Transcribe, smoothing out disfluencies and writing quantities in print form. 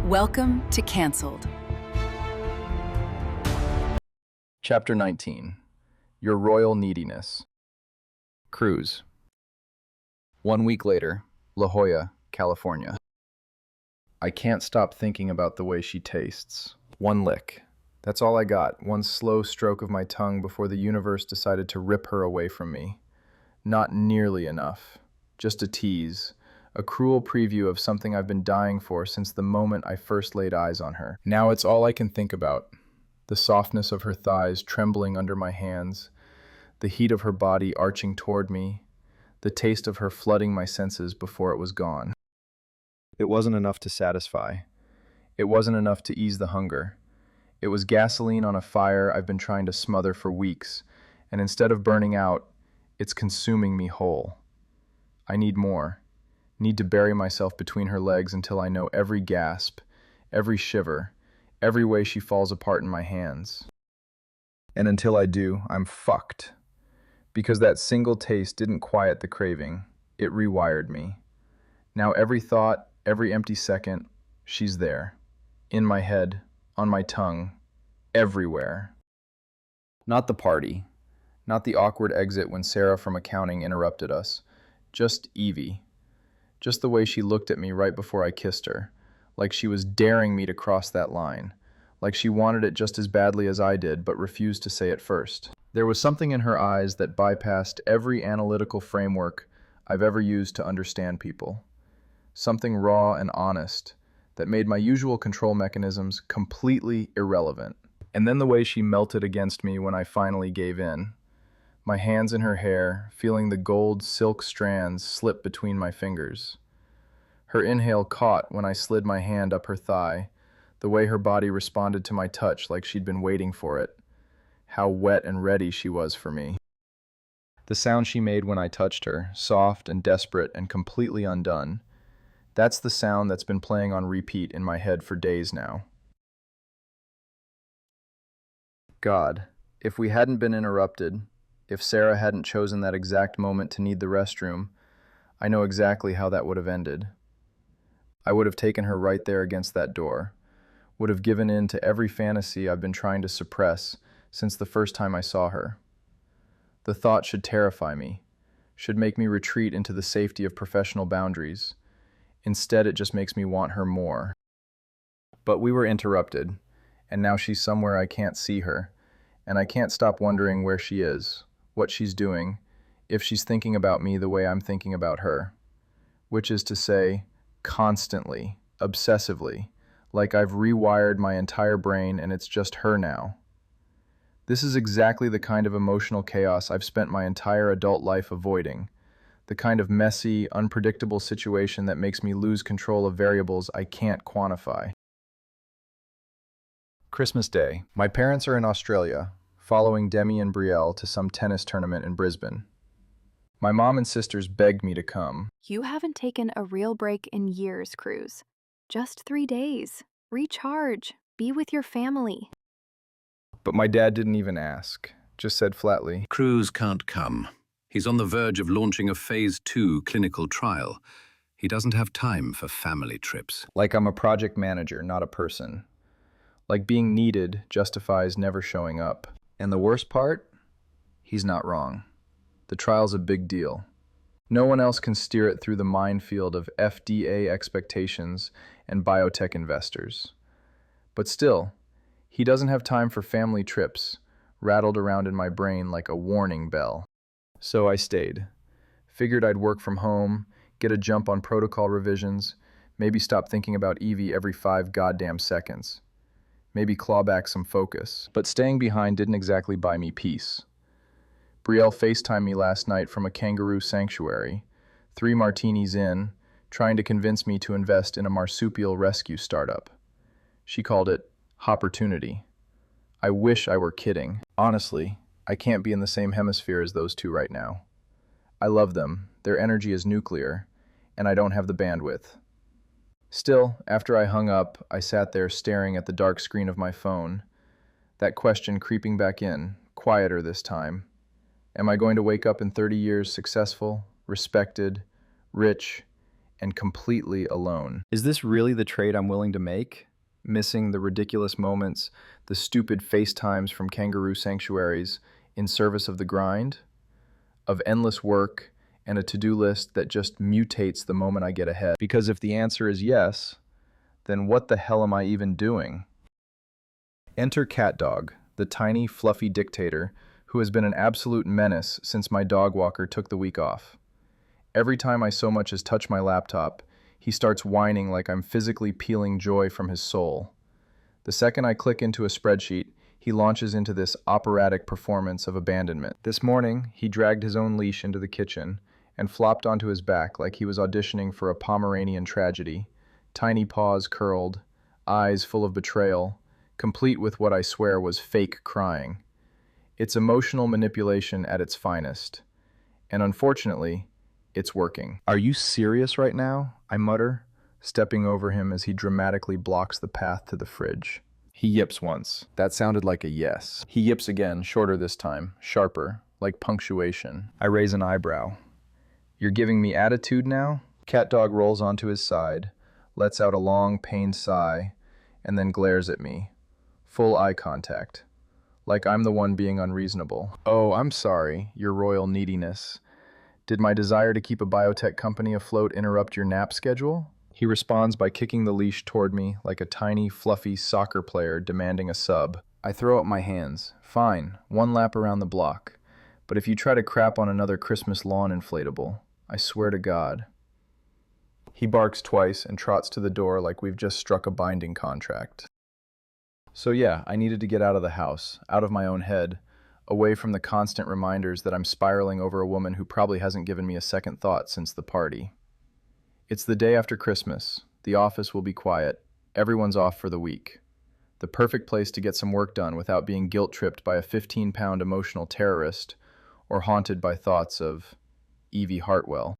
Welcome to Cancelled. Chapter 19. Your Royal Neediness. Cruz. 1 week later, La Jolla, California. I can't stop thinking about the way she tastes. One lick. That's all I got, one slow stroke of my tongue before the universe decided to rip her away from me. Not nearly enough. Just a tease. A cruel preview of something I've been dying for since the moment I first laid eyes on her. Now it's all I can think about. The softness of her thighs trembling under my hands, the heat of her body arching toward me, the taste of her flooding my senses before it was gone. It wasn't enough to satisfy. It wasn't enough to ease the hunger. It was gasoline on a fire I've been trying to smother for weeks, and instead of burning out, it's consuming me whole. I need more. Need to bury myself between her legs until I know every gasp, every shiver, every way she falls apart in my hands. And until I do, I'm fucked. Because that single taste didn't quiet the craving, it rewired me. Now every thought, every empty second, she's there. In my head, on my tongue, everywhere. Not the party. Not the awkward exit when Sarah from accounting interrupted us. Just Evie. Just the way she looked at me right before I kissed her, like she was daring me to cross that line, like she wanted it just as badly as I did, but refused to say it first. There was something in her eyes that bypassed every analytical framework I've ever used to understand people. Something raw and honest that made my usual control mechanisms completely irrelevant. And then the way she melted against me when I finally gave in. My hands in her hair, feeling the gold silk strands slip between my fingers. Her inhale caught when I slid my hand up her thigh, the way her body responded to my touch like she'd been waiting for it. How wet and ready she was for me. The sound she made when I touched her, soft and desperate and completely undone. That's the sound that's been playing on repeat in my head for days now. God, if we hadn't been interrupted, if Sarah hadn't chosen that exact moment to need the restroom, I know exactly how that would have ended. I would have taken her right there against that door, would have given in to every fantasy I've been trying to suppress since the first time I saw her. The thought should terrify me, should make me retreat into the safety of professional boundaries. Instead, it just makes me want her more. But we were interrupted, and now she's somewhere I can't see her, and I can't stop wondering where she is, what she's doing, if she's thinking about me the way I'm thinking about her. Which is to say, constantly, obsessively, like I've rewired my entire brain and it's just her now. This is exactly the kind of emotional chaos I've spent my entire adult life avoiding, the kind of messy, unpredictable situation that makes me lose control of variables I can't quantify. Christmas Day. My parents are in Australia, following Demi and Brielle to some tennis tournament in Brisbane. My mom and sisters begged me to come. You haven't taken a real break in years, Cruz. Just 3 days. Recharge. Be with your family. But my dad didn't even ask, just said flatly, Cruz can't come. He's on the verge of launching a Phase 2 clinical trial. He doesn't have time for family trips. like I'm a project manager, not a person. Like being needed justifies never showing up. And the worst part? He's not wrong. The trial's a big deal. No one else can steer it through the minefield of FDA expectations and biotech investors. But still, he doesn't have time for family trips, rattled around in my brain like a warning bell. So I stayed. Figured I'd work from home, get a jump on protocol revisions, maybe stop thinking about Evie every 5 goddamn seconds. Maybe claw back some focus. But staying behind didn't exactly buy me peace. Brielle FaceTimed me last night from a kangaroo sanctuary, 3 martinis in, trying to convince me to invest in a marsupial rescue startup. She called it Hopportunity. I wish I were kidding. Honestly, I can't be in the same hemisphere as those two right now. I love them, their energy is nuclear, and I don't have the bandwidth. Still, after I hung up, I sat there staring at the dark screen of my phone, that question creeping back in, quieter this time. Am I going to wake up in 30 years successful, respected, rich, and completely alone. Is this really the trade I'm willing to make? Missing the ridiculous moments, the stupid FaceTimes from kangaroo sanctuaries in service of the grind, of endless work and a to-do list that just mutates the moment I get ahead. Because if the answer is yes, then what the hell am I even doing? Enter CatDog, the tiny, fluffy dictator who has been an absolute menace since my dog walker took the week off. Every time I so much as touch my laptop, he starts whining like I'm physically peeling joy from his soul. The second I click into a spreadsheet, he launches into this operatic performance of abandonment. This morning, he dragged his own leash into the kitchen and flopped onto his back like he was auditioning for a Pomeranian tragedy, tiny paws curled, eyes full of betrayal, complete with what I swear was fake crying. It's emotional manipulation at its finest. And unfortunately, it's working. Are you serious right now? I mutter, stepping over him as he dramatically blocks the path to the fridge. He yips once. That sounded like a yes. He yips again, shorter this time, sharper, like punctuation. I raise an eyebrow. You're giving me attitude now? CatDog rolls onto his side, lets out a long, pained sigh, and then glares at me. Full eye contact. Like I'm the one being unreasonable. Oh, I'm sorry, your royal neediness. Did my desire to keep a biotech company afloat interrupt your nap schedule? He responds by kicking the leash toward me like a tiny, fluffy soccer player demanding a sub. I throw up my hands. Fine, one lap around the block. But if you try to crap on another Christmas lawn inflatable, I swear to God. He barks twice and trots to the door like we've just struck a binding contract. So yeah, I needed to get out of the house, out of my own head, away from the constant reminders that I'm spiraling over a woman who probably hasn't given me a second thought since the party. It's the day after Christmas. The office will be quiet. Everyone's off for the week. The perfect place to get some work done without being guilt-tripped by a 15-pound emotional terrorist or haunted by thoughts of Evie Hartwell.